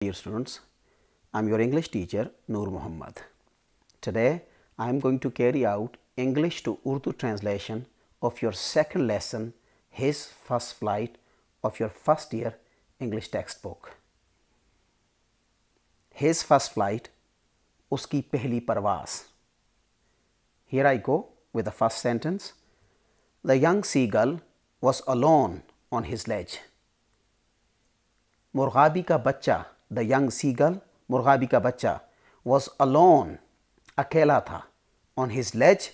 Dear students, I am your English teacher Noor Muhammad. Today I am going to carry out English to Urdu translation of your second lesson, His First Flight, of your first year English textbook. His first flight, uski pehli parvaaz. Here I go with the first sentence. The young seagull was alone on his ledge. मुर्गाबी का बच्चा, the young seagull, मुर्गाबी का बच्चा, was alone, अकेला था, on his लेज,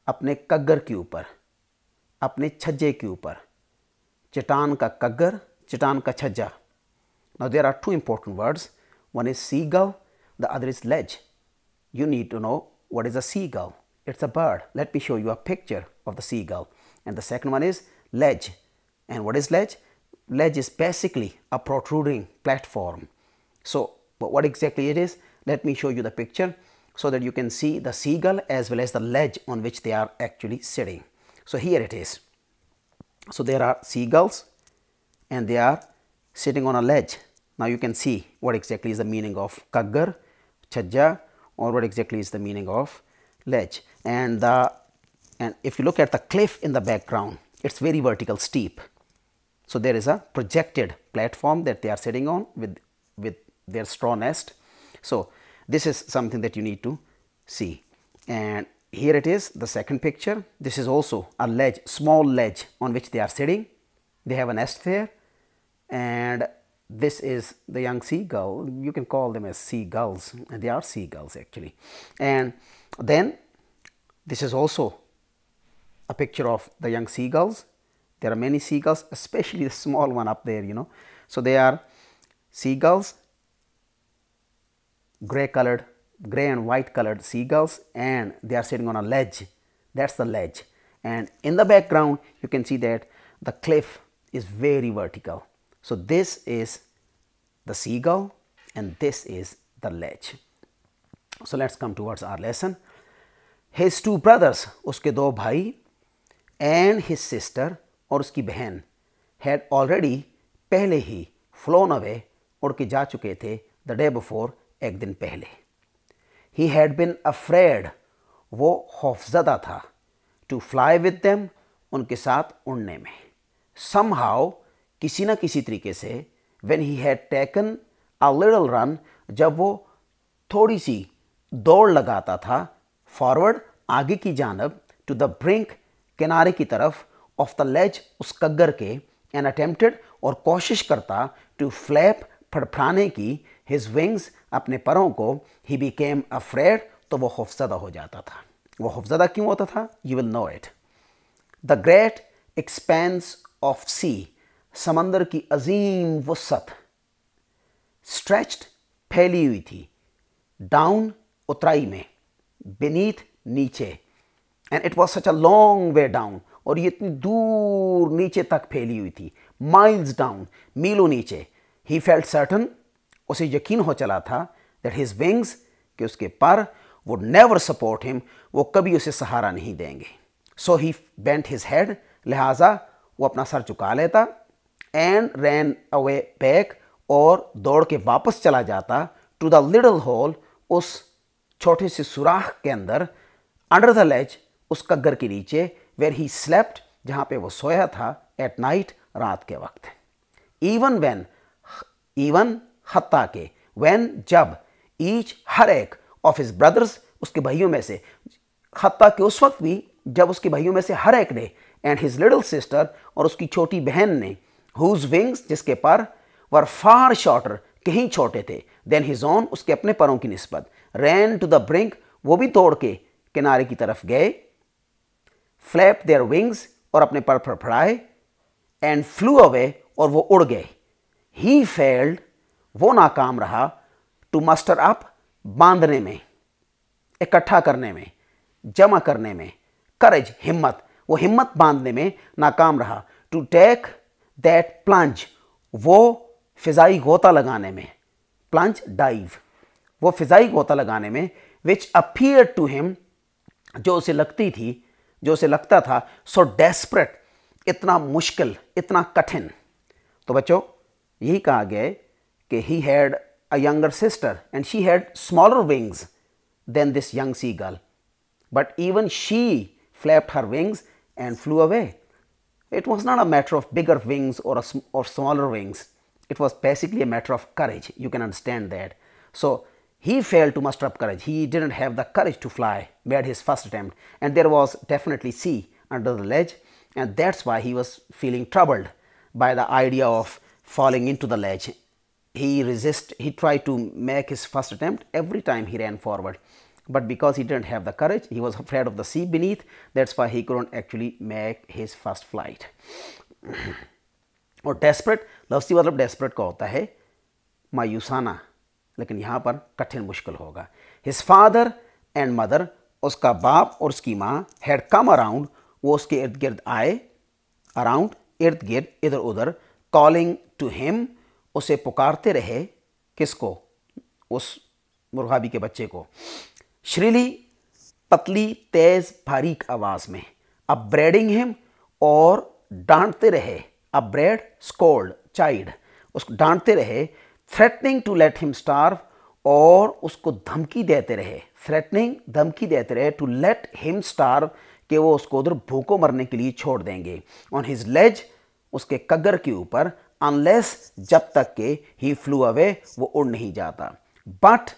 अपने कग्गर के ऊपर, अपने छज्जे के ऊपर. चट्टान का कग्गर, चट्टान का छज्जा. Now there are two important words. One is seagull, the other is ledge. You need to know what is a seagull. It's a bird. Let me show you a picture of the seagull. And the second one is ledge. And what is ledge? Ledge is basically a protruding platform. So what exactly it is, let me show you the picture so that you can see the seagull as well as the ledge on which they are actually sitting. So here it is. So there are seagulls and they are sitting on a ledge. Now you can see what exactly is the meaning of kaggar, chajja, or what exactly is the meaning of ledge. And if you look at the cliff in the background, it's very vertical, steep. So there is a projected platform that they are sitting on with their straw nest. So this is something that you need to see. And here it is, the second picture. This is also a ledge, small ledge on which they are sitting. They have a nest there. And this is the young seagull. You can call them as seagulls, and they are seagulls actually. And then this is also a picture of the young seagulls. There are many seagulls, especially the small one up there, you know. So they are seagulls, gray and white colored seagulls, and they are sitting on a ledge. That's the ledge. And in the background, you can see that the cliff is very vertical. So this is the seagull and this is the ledge. So let's come towards our lesson. His two brothers, uske do bhai, and his sister, और उसकी बहन, had already, पहले ही, flown away, उड़ के जा चुके थे, the day before, एक दिन पहले. He had been afraid, वो खौफज़दा था, to fly with them, उनके साथ उड़ने में. Somehow, किसी न किसी तरीके से, when he had taken a little run, जब वो थोड़ी सी दौड़ लगाता था, forward, आगे की जानब, to the brink, किनारे की तरफ, of the ledge, उस कग्गर के, and attempted, और कोशिश करता, to flap, फड़फड़ाने की, his wings, अपने परों को, he became afraid, तो वो खौफज़दा हो जाता था. वो खौफज़दा क्यों होता था? You will know it. The great expanse of sea, समंदर की अजीम वुसअत, stretched, फैली हुई थी, down, उतराई में, beneath, नीचे, and it was such a long way down, और ये इतनी दूर नीचे तक फैली हुई थी, miles down, मीलों नीचे. He felt certain, उसे यकीन हो चला था, that his wings, कि उसके पर, would never support him, वो कभी उसे सहारा नहीं देंगे. So he bent his head, लिहाजा वो अपना सर झुका लेता, and ran away back, और दौड़ के वापस चला जाता, to the little hole, उस छोटे से सुराख के अंदर, under the ledge, उस कग्गर के नीचे, where he slept, जहाँ पे वो सोया था, at night, रात के वक्त. Even हत्ता के, when, जब, each, हर एक, of his brothers, उसके भाइयों में से, हत्ता के उस वक्त भी, जब उसके भाइयों में से हर एक ने, and his little sister, और उसकी छोटी बहन ने, whose wings, जिसके पर, were far shorter, कहीं छोटे थे, than his own, उसके अपने परों की निस्बत, ran to the brink, वो भी तोड़ के, किनारे की तरफ गए, flap their wings, और अपने पर फड़फड़ाए, and flew away, और वो उड़ गए. He failed, वो नाकाम रहा, to muster up, बांधने में, इकट्ठा करने में, जमा करने में, courage, हिम्मत, वो हिम्मत बांधने में नाकाम रहा, to take that plunge, वो फिजाई गोता लगाने में, plunge, dive, वो फिजाई गोता लगाने में, which appeared to him, जो उसे लगती थी, जो उसे लगता था, so desperate, इतना मुश्किल, इतना कठिन. तो बच्चों, यही कहा गया है कि he had a younger sister and she had smaller wings than this young seagull, but even she flapped her wings and flew away. It was not a matter of bigger wings or smaller wings. It was basically a matter of courage. You can understand that. So he failed to muster up courage. He didn't have the courage to fly, made his first attempt, and there was definitely sea under the ledge, and that's why he was feeling troubled by the idea of falling into the ledge. He tried to make his first attempt every time he ran forward, but because he didn't have the courage, he was afraid of the sea beneath. That's why he couldn't actually make his first flight. और desperate, लफ्ज़ी मतलब desperate का होता है मायूसाना, लेकिन यहाँ पर कठिन मुश्किल होगा. His father and mother, उसका बाप और उसकी माँ, had come around, वो उसके इर्द गिर्द आए, around, इर्द गिर्द, इधर उधर, calling to him, उसे पुकारते रहे. किसको? उस मुर्गाबी के बच्चे को. श्रीली, पतली, तेज, बारीक आवाज में. अपब्रेडिंग हिम, और डांटते रहे. अपब्रेड, स्कोल्ड, चाइड, उसको डांटते रहे. Threatening to let him starve, और उसको धमकी देते रहे. थ्रेटनिंग, धमकी देते रहे. टू लेट हिम स्टार्व, कि वो उसको उधर भूखों मरने के लिए छोड़ देंगे. ऑन हिज लेज, उसके कगर के ऊपर. अनलेस, जब तक के ही फ्लू अवे, वो उड़ नहीं जाता. But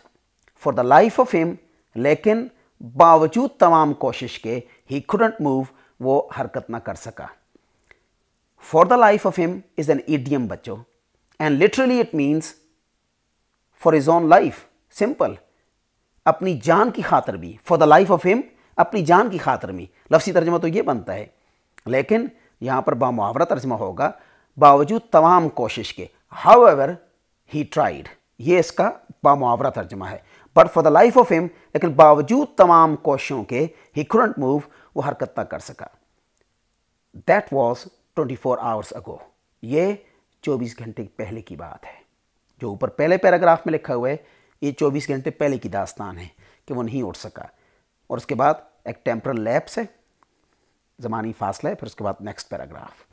for the life of him, लेकिन बावजूद तमाम कोशिश के, ही कुडंट मूव, वो हरकत ना कर सका. For the life of him is an idiom बच्चों, and literally it means for his own life. Simple, अपनी जान की खातर भी. For the life of him, अपनी जान की खातर भी. लफ्ज़ी तर्जमा तो ये बनता है, लेकिन यहां पर बामुहावरा तर्जमा होगा बावजूद तमाम कोशिश के. हाउएवर ही ट्राइड, ये इसका बामुहावरा तर्जमा है. But for the life of him, लेकिन बावजूद तमाम कोशिशों के, ही कुडंट मूव, वो हरकत ना कर सका. That was 24 hours ago. ये 24 घंटे पहले की बात है. जो ऊपर पहले पैराग्राफ में लिखा हुआ है, ये 24 घंटे पहले की दास्तान है कि वो नहीं उठ सका. और उसके बाद एक टेम्परल लैप्स है, ज़मानी फासला है, फिर उसके बाद next paragraph.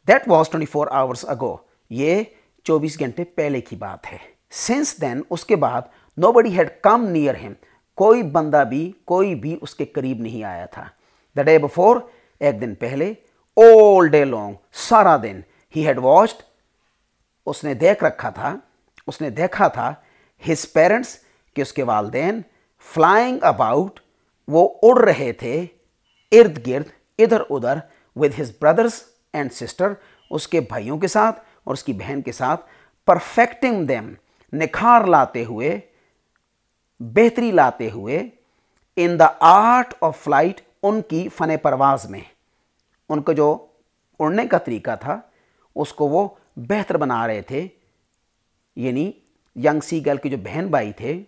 That was 24 hours ago. ये 24 घंटे पहले की बात है. सिंस देन, उसके बाद, nobody had come near him, कोई बंदा भी, कोई भी उसके करीब नहीं आया था. द डे बिफोर, एक दिन पहले. ऑल डे लॉन्ग, सारा दिन. ही हैड वॉच्ड, उसने देख रखा था, उसने देखा था. हिज पेरेंट्स, कि उसके वालदेन. फ्लाइंग अबाउट, वो उड़ रहे थे इर्द गिर्द, इधर उधर. With his brothers and sister, उसके भाइयों के साथ और उसकी बहन के साथ. परफेक्टिंग देम, निखार लाते हुए, बेहतरी लाते हुए. In the art of flight, उनकी फन परवाज में. उनको जो उड़ने का तरीका था, उसको वो बेहतर बना रहे थे. यानी यंग सी गर्ल के जो बहन भाई थे,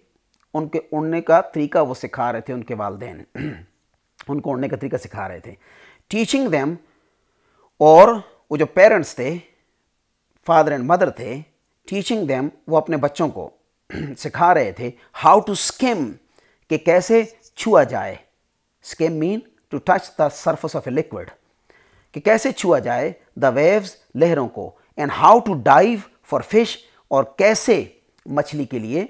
उनके उड़ने का तरीका वो सिखा रहे थे. उनके वालिदैन उनको उड़ने का तरीका सिखा रहे थे. टीचिंग देम, और वो जो पेरेंट्स थे, फादर एंड मदर थे. टीचिंग देम, वो अपने बच्चों को सिखा रहे थे. हाउ टू स्किम, कि कैसे छुआ जाए. Skim mean to touch the surface of a liquid, कि कैसे छुआ जाए. द वेव्स, लहरों को. And how to dive for fish, और कैसे मछली के लिए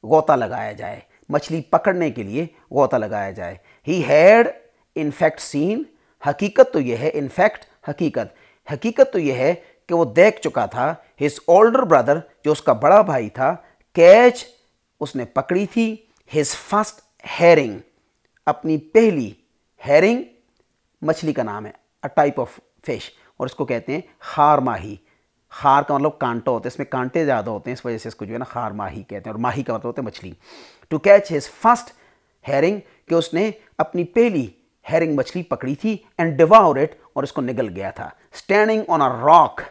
गोता लगाया जाए, मछली पकड़ने के लिए गोता लगाया जाए. ही हैड इनफैक्ट सीन, हकीकत तो यह है. इनफैक्ट, हकीकत. हकीकत तो यह है कि वो देख चुका था. हिज ओल्डर ब्रदर, जो उसका बड़ा भाई था. कैच, उसने पकड़ी थी. हिज फर्स्ट हेरिंग, अपनी पहली. हेरिंग मछली का नाम है, अ टाइप ऑफ फिश, और इसको कहते हैं खार माही. खार का मतलब कांटा होता है, इसमें कांटे ज़्यादा होते हैं, इस वजह से इसको जो है ना खार माही कहते हैं, और माही का मतलब होता है मछली. To catch his first herring, कि उसने अपनी पहली हेरिंग मछली पकड़ी थी. एंड डिवाउर इट, और इसको निगल गया था. स्टैंडिंग ऑन अ रॉक,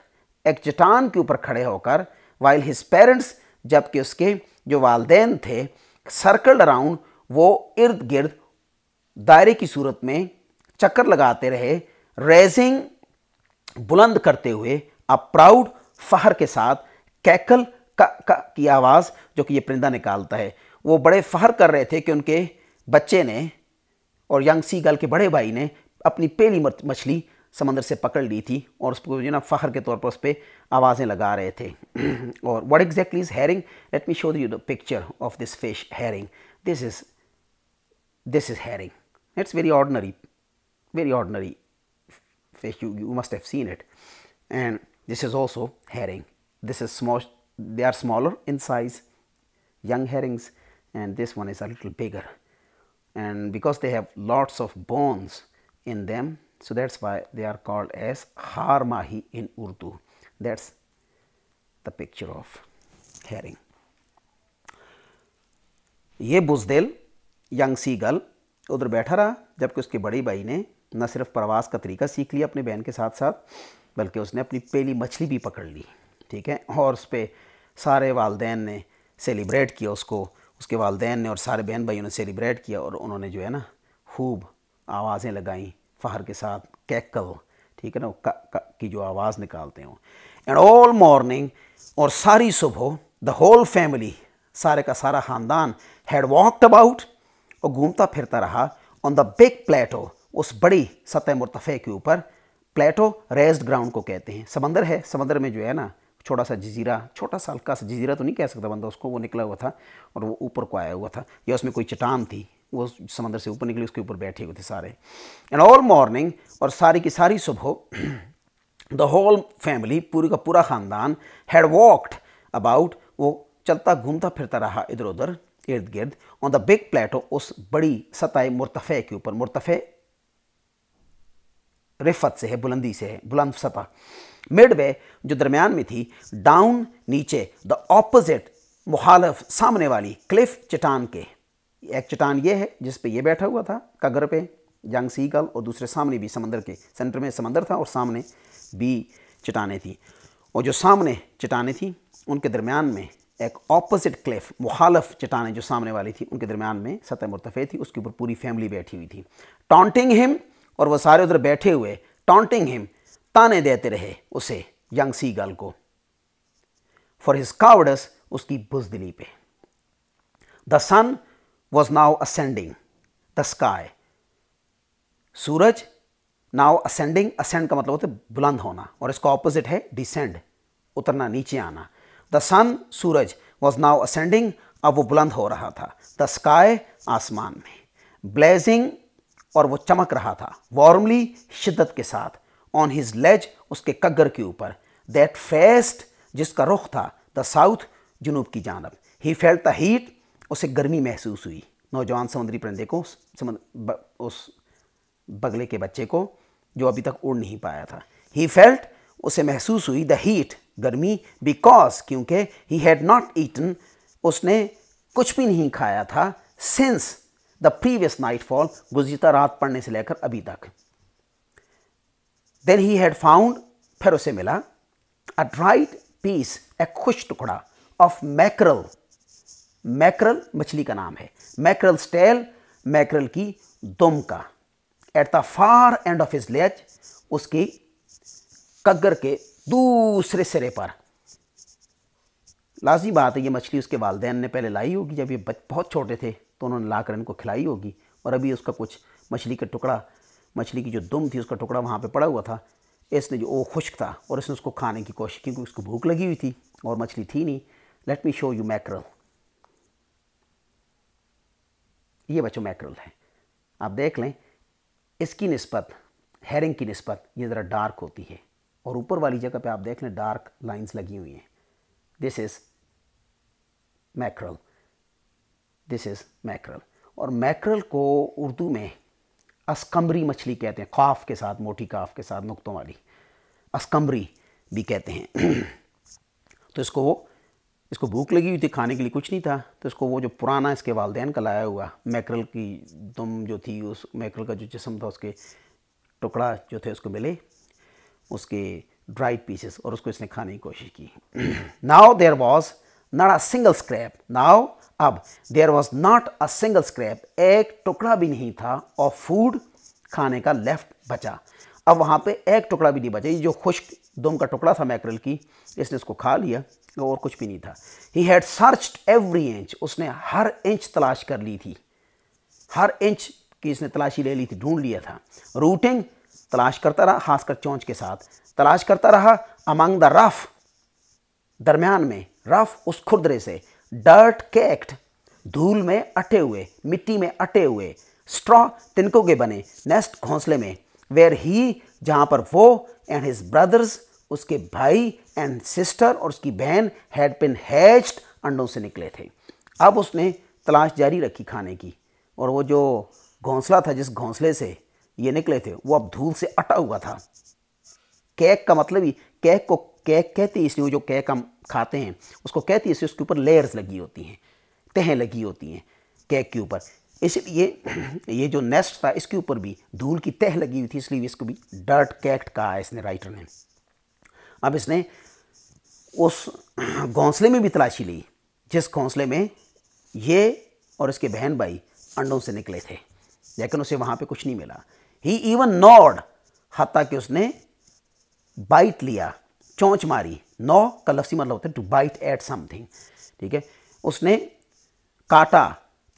एक चट्टान के ऊपर खड़े होकर. वाइल हिज पेरेंट्स, जबकि उसके जो वालदेन थे. सर्कल्ड अराउंड, वो इर्द गिर्द दायरे की सूरत में चक्कर लगाते रहे. रेजिंग, बुलंद करते हुए. अ प्राउड, फहर के साथ. कैकल, की आवाज़ जो कि ये परिंदा निकालता है. वो बड़े फहर कर रहे थे कि उनके बच्चे ने और यंग सी गर्ल के बड़े भाई ने अपनी पहली मछली समंदर से पकड़ ली थी और उसको जो ना फ़ख्र के तौर पर उस पर आवाज़ें लगा रहे थे। और what exactly is herring, let me show you the picture of this fish herring. This is herring, it's very ordinary fish, you must have seen it. And this is also herring. This is small, they are smaller in size, young herrings, and this one is a little bigger, and because they have lots of bones in them, so that's why they are called as har mahi in Urdu. That's the picture of herring. ये बुज़दिल young seagull उधर बैठा रहा जबकि उसके बड़ी भाई ने न सिर्फ प्रवास का तरीका सीख लिया अपने बहन के साथ साथ, बल्कि उसने अपनी पहली मछली भी पकड़ ली, ठीक है। और उस पर सारे वालदैन ने सेलिब्रेट किया उसको, उसके वालदैन ने और सारे बहन भाइयों ने सेलिब्रेट किया और उन्होंने जो है ना खूब आवाज़ें लगाईं फ़ख्र के साथ, कैकल, ठीक है ना, की जो आवाज़ निकालते हो। एंड ऑल मॉर्निंग, और सारी सुबह, द होल फैमिली, सारे का सारा ख़ानदान, हैड वॉकड अबाउट, और घूमता फिरता रहा, ऑन द बिग प्लेटो, उस बड़ी सतह मुर्तफ़े के ऊपर। प्लेटो रेज्ड ग्राउंड को कहते हैं। समंदर है, समंदर में जो है ना छोटा सा जजीरा, छोटा सा हल्का सा जजीरा तो नहीं कह सकता बंदा उसको, वो निकला हुआ था और वो ऊपर को आया हुआ था, या उसमें कोई चट्टान थी, वो समंदर से ऊपर निकली, उसके ऊपर बैठे हुए थे सारे। एंड ऑल मॉर्निंग, और सारी की सारी सुबह, द होल फैमिली, पूरी का पूरा ख़ानदान, हैड वॉकड अबाउट, वो चलता घूमता फिरता रहा इधर उधर इर्द गिर्द, ऑन द बिग प्लेटो, उस बड़ी सतह मुर्तफ़े के ऊपर। मुर्तफ़े रिफत से है, बुलंदी से है, बुलंद सतह। मिडवे, जो दरमियान में थी, डाउन, नीचे, द ऑपोजिट, मुखालफ, सामने वाली, क्लिफ, चट्टान के। एक चट्टान ये है जिस पे ये बैठा हुआ था कगर पे, यंग सीगल, और दूसरे सामने भी समंदर के सेंटर में समंदर था और सामने भी चट्टानें थी, और जो सामने चट्टानें थी उनके दरमियान में एक ऑपोजिट क्लिफ, मुखालफ चट्टानें जो सामने वाली थी उनके दरमियान में सतह मुर्तफ़े थी, उसके ऊपर पूरी फैमिली बैठी हुई थी। टॉन्टिंग हिम, और वो सारे उधर बैठे हुए, टॉन्टिंग हिम, ताने देते रहे उसे, यंग सीगल को, फॉर हिज कावर्डस, उसकी बुज़दिली पे। The sun was now ascending the sky, सूरज नाउ असेंडिंग, असेंड का मतलब होता है बुलंद होना, और इसका ऑपोजिट है डिसेंड, उतरना, नीचे आना। द सन, सूरज, वॉज नाउ असेंडिंग, अब वो बुलंद हो रहा था, द स्काई, आसमान में, ब्लेजिंग, और वो चमक रहा था, वार्मली, शिद्दत के साथ, ऑन हिज लेज, उसके कग्गर के ऊपर, दैट फेस्ट, जिसका रुख था, द साउथ, जुनूब की जानब। ही फेल्ट द हीट, उसे गर्मी महसूस हुई, नौजवान समुद्री परिंदे को, उस बगले के बच्चे को जो अभी तक उड़ नहीं पाया था। ही फेल्ट, उसे महसूस हुई, द हीट, गर्मी, बिकॉज, क्योंकि, ही हैड नॉट ईटन, उसने कुछ भी नहीं खाया था, सिंस द प्रीवियस नाइटफॉल, गुज़िश्ता रात पड़ने से लेकर अभी तक। देन ही हैड फाउंड, फिर उसे मिला, अ ड्राइड पीस, एक खुश टुकड़ा, ऑफ मैकरल, मैकरल मछली का नाम है, मैकरल स्टेल, मैकरल की दुम का, at the far end of his ledge, उसकी कग्गर के दूसरे सिरे पर। लाज़मी बात है, ये मछली उसके वालिदैन ने पहले लाई होगी, जब ये बहुत छोटे थे तो उन्होंने लाकर इनको खिलाई होगी, और अभी उसका कुछ मछली का टुकड़ा, मछली की जो दुम थी उसका टुकड़ा वहाँ पे पड़ा हुआ था, इसने जो वो खुश्क था और इसने उसको खाने की कोशिश की, क्योंकि उसको भूख लगी हुई थी और मछली थी नहीं। Let me show you mackerel, ये बच्चों मैकरल है, आप देख लें, इसकी निस्बत हेरिंग की निस्बत ये ज़रा डार्क होती है, और ऊपर वाली जगह पे आप देख लें डार्क लाइंस लगी हुई हैं। This is mackerel, this is mackerel. और मैकरल को उर्दू में अस्कम्बरी मछली कहते हैं, काफ के साथ, मोटी काफ के साथ नुक्तों वाली, अस्कम्बरी भी कहते हैं। तो इसको भूख लगी हुई थी, खाने के लिए कुछ नहीं था, तो इसको वो जो पुराना इसके वालिदैन का लाया हुआ मैकरल की दुम जो थी, उस मैकरल का जो जिस्म था, उसके टुकड़ा जो थे उसको मिले, उसके ड्राइड पीसेस, और उसको इसने खाने की कोशिश की। Now there was not a single scrap, now, अब, there was not a single scrap, एक टुकड़ा भी नहीं था, ऑफ फूड, खाने का, लेफ्ट, बचा। अब वहाँ पे एक टुकड़ा भी नहीं बचा, ये जो खुश्क दुम का टुकड़ा था मैकरल की, इसने उसको खा लिया, और कुछ भी नहीं था। He had searched every inch, उसने हर इंच तलाश कर ली थी, हर इंच की इसने तलाशी ले ली थी, ढूंढ लिया था। रूटिंग, तलाश करता रहा, खासकर चोंच के साथ तलाश करता रहा अमंग द रफ, दरमियान में, रफ उस खुरदरे से, डर्ट केक्ड, धूल में अटे हुए, मिट्टी में अटे हुए, स्ट्रॉ तिनकों के बने, नेस्ट घोंसले में, वेयर ही जहाँ पर वो एंड हिज ब्रदर्स उसके भाई एंड सिस्टर और उसकी बहन हैड बिन हैच्ड अंडों से निकले थे। अब उसने तलाश जारी रखी खाने की, और वो जो घोंसला था जिस घोंसले से ये निकले थे वो अब धूल से अटा हुआ था। केक का मतलब ही, केक को केक कहते हैं इसलिए, जो केक हम खाते हैं उसको कहते हैं इसलिए उसके ऊपर लेयर्स लगी होती हैं, तहें लगी होती हैं केक के ऊपर, इसलिए ये जो नेस्ट था इसके ऊपर भी धूल की तह लगी हुई थी, इसलिए इसको भी डर्ट केक्ड कहा है इसने, राइटर ने। अब इसने उस घोंसले में भी तलाशी ली जिस घोंसले में ये और इसके बहन भाई अंडों से निकले थे, लेकिन उसे वहाँ पे कुछ नहीं मिला। ही इवन नॉड, हत्ता कि उसने बाइट लिया, चोंच मारी, नौ का लफ्ज़ी मतलब होता है टू बाइट एट समथिंग, ठीक है, उसने काटा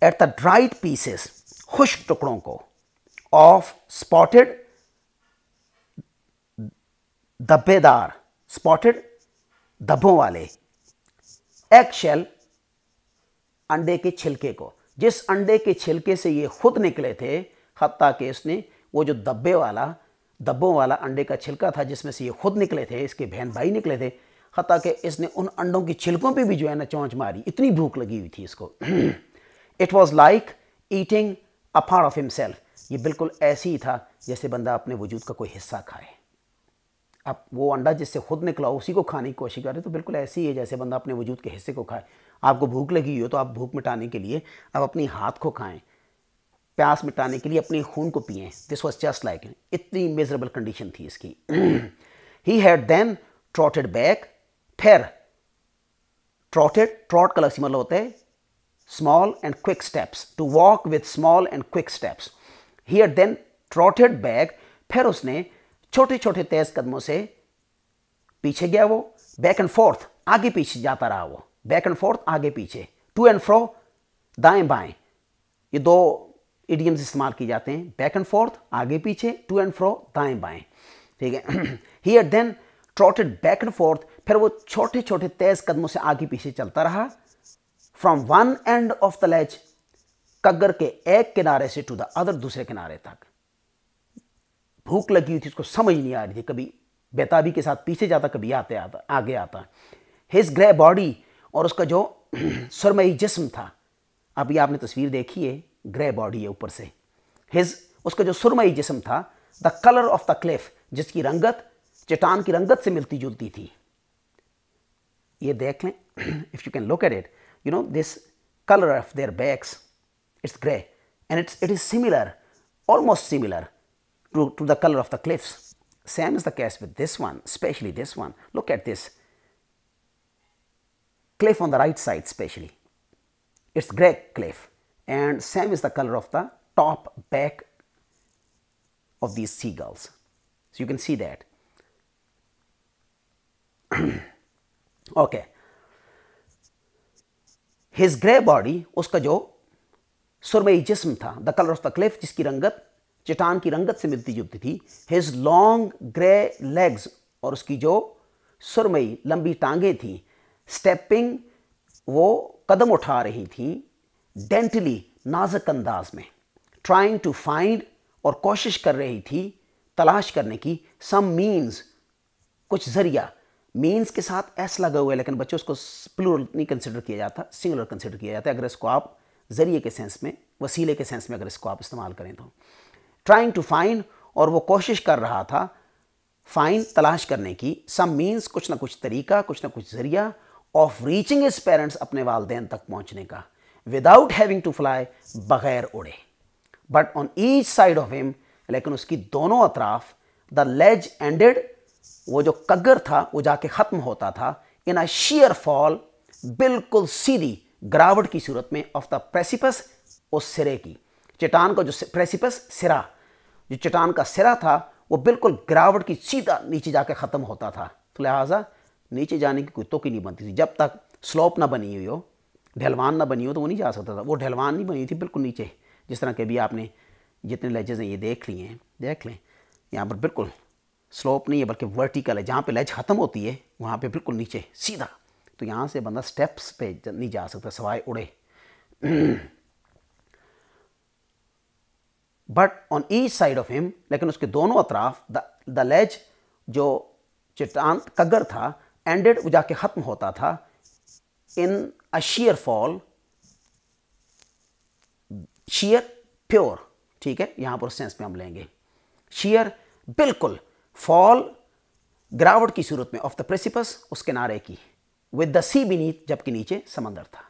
एट द ड्राइड पीसेस, खुश्क टुकड़ों को, ऑफ स्पॉटेड, धब्बेदार, स्पॉटेड धब्बों वाले, एग शेल, अंडे के छिलके को, जिस अंडे के छिलके से ये खुद निकले थे, हत्ता कि इसने वो जो धब्बों वाला अंडे का छिलका था जिसमें से ये खुद निकले थे, इसके बहन भाई निकले थे, हत्ता कि इसने उन अंडों की छिलकों पे भी जो है ना चोंच मारी, इतनी भूख लगी हुई थी इसको। It was like eating a part of himself, ये बिल्कुल ऐसे ही था जैसे बंदा अपने वजूद का कोई हिस्सा खाए। अब वो अंडा जिससे खुद निकला उसी को खाने की कोशिश करे, तो बिल्कुल ऐसे ही है जैसे बंदा अपने वजूद के हिस्से को खाए। आपको भूख लगी हो तो आप भूख मिटाने के लिए आप अपनी हाथ को खाएं, प्यास मिटाने के लिए अपने खून को पिएं। दिस वॉज जस्ट लाइक, इतनी मिजरेबल कंडीशन थी इसकी। He had then trotted back, फिर ट्रॉटेड, ट्रॉट का लफ्ज़ी मतलब होता है small and quick steps, to walk with small and quick steps. He had then trotted back, फिर उसने छोटे छोटे तेज कदमों से पीछे गया, वो बैक एंड फोर्थ, आगे पीछे जाता रहा, वो बैक एंड फोर्थ, आगे पीछे, टू एंड फ्रो, दाएं बाएं, ये दो इडियम्स इस्तेमाल किए जाते हैं, बैक एंड फोर्थ, आगे पीछे, टू एंड फ्रो, दाएं बाएं, ठीक है। He had then trotted back and forth, फिर वो छोटे छोटे तेज कदमों से आगे पीछे चलता रहा, from one end of the ledge, कग्गर के एक किनारे से टू द अदर, दूसरे किनारे तक। भूख लगी हुई थी, उसको समझ नहीं आ रही थी, कभी बेताबी के साथ पीछे जाता, कभी आगे आता। हिज ग्रे बॉडी, और उसका जो सुरमई जिस्म था, अभी आपने तस्वीर देखी है, ग्रे बॉडी है ऊपर से, उसका जो सुरमई जिस्म था, the colour of the Cliff, जिसकी रंगत चट्टान की रंगत से मिलती जुलती थी। ये देख लें, if you can look at it, you know this colour of their backs, it's grey and it is similar, almost similar to the color of the cliffs. Same is the case with this one, especially this one. Look at this cliff on the right side, especially. It's grey cliff, and same is the color of the top back of these seagulls. So you can see that. Okay. His grey body, उसका जो सुरमई जिस्म था, the color of the cliff, जिसकी रंगत चट्टान की रंगत से मिलती जुलती थी। His long grey legs, और उसकी जो सुरमई लंबी टांगें थी, स्टेपिंग, वो कदम उठा रही थी, डेंटली, नाजुक अंदाज में, ट्राइंग टू फाइंड, और कोशिश कर रही थी, तलाश करने की, सम मीन्स, कुछ जरिया। मीन्स के साथ एस लगा हुआ है, लेकिन बच्चों उसको प्लूरल नहीं कंसिडर किया जाता, सिंगुलर कंसिडर किया जाता है अगर इसको आप जरिए के सेंस में, वसीले के सेंस में अगर इसको आप इस्तेमाल करें तो। ट्राइंग टू फाइंड, और वो कोशिश कर रहा था, फाइंड, तलाश करने की, सम मीन्स, कुछ ना कुछ तरीका, कुछ ना कुछ जरिया, ऑफ रीचिंग हिज पेरेंट्स, अपने वालदेन तक पहुंचने का, विदाउट हैविंग टू फ्लाई, बगैर उड़े। But on each side of him, लेकिन उसकी दोनों अतराफ, द लेज एंडेड, वो जो कग्गर था वो जाके ख़त्म होता था, इन अ शेयर फॉल, बिल्कुल सीधी गिरावट की सूरत में, ऑफ द प्रेसिपस, उस सिरे की, चट्टान का जो प्रेसिपस, सिरा, जो चट्टान का सिरा था वो बिल्कुल गिरावट की सीधा नीचे जाके ख़त्म होता था। तो लिहाजा नीचे जाने की कोई तो की नहीं बनती थी, जब तक स्लोप ना बनी हुई हो, ढलवान ना बनी हो, तो वो नहीं जा सकता था। वो ढलवान नहीं बनी थी, बिल्कुल नीचे, जिस तरह के भी आपने जितने लेजेस हैं ये देख लिए हैं, देख लें, यहाँ पर बिल्कुल स्लोप नहीं है बल्कि वर्टिकल है, जहाँ पे लेज ख़त्म होती है वहाँ पे बिल्कुल नीचे सीधा। तो यहाँ से बंदा स्टेप्स पे नहीं जा सकता सिवाय उड़े। But on each side of him, लेकिन उसके दोनों अतराफ द लेज, जो चट्टान कगर था, एंडेड, वो जाके ख़त्म होता था in a sheer fall, sheer pure, ठीक है, यहां पर सेंस में हम लेंगे शेयर बिल्कुल, फॉल गिरावट की सूरत में, ऑफ द प्रेसिपस, उस किनारे की, विद द सी बीनीथ, जबकि नीचे समंदर था,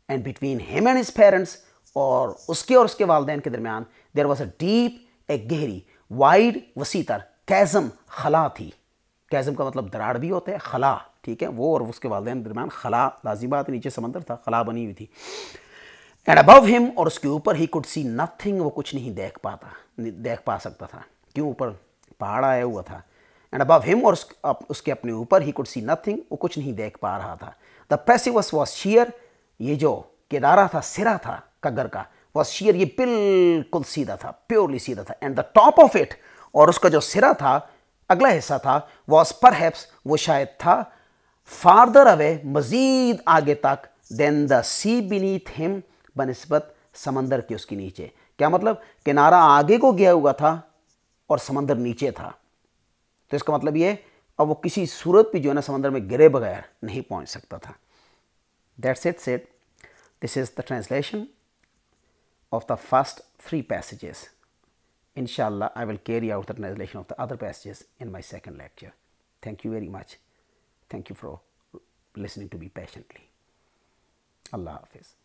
and between him and his parents, और उसके उसके वालदैन के दरमियान, देयर वाज अ डीप, एक गहरी, वाइड, वसीतर, कैज़म, खला थी। कैज़म का मतलब दराड़ भी होता है, खला, ठीक है, वो और उसके वालदैन के दरमियान खला, लाज़िम बात, नीचे समंदर था, खला बनी हुई थी। एंड अबव हिम, और उसके ऊपर, ही कुड सी नथिंग, वो कुछ नहीं देख पा सकता था, क्यों, ऊपर पहाड़ आया हुआ था। एंड अबव हिम, और उसके अपने ऊपर, ही कुड सी नथिंग, वो कुछ नहीं देख पा रहा था। द प्रेसिपस वॉज शेयर, ये जो किनारा था, सिरा था कगर का, वॉज शेयर, ये बिल्कुल सीधा था, प्योरली सीधा था। And the top of it, और उसका जो सिरा था, अगला हिस्सा था, वॉज परहैप्स, वो शायद था, फार्दर अवे, मजीद आगे तक, then the sea beneath him, बनिस्बत समंदर के उसके नीचे। क्या मतलब, किनारा आगे को गया हुआ था और समंदर नीचे था। तो इसका मतलब ये, अब वो किसी सूरत भी जो है ना समंदर में गिरे बगैर नहीं पहुंच सकता था। That's it said, this is the translation of the first 3 passages. Inshallah, I will carry out the translation of the other passages in my second lecture. Thank you very much. Thank you for listening to me patiently. Allah Hafiz.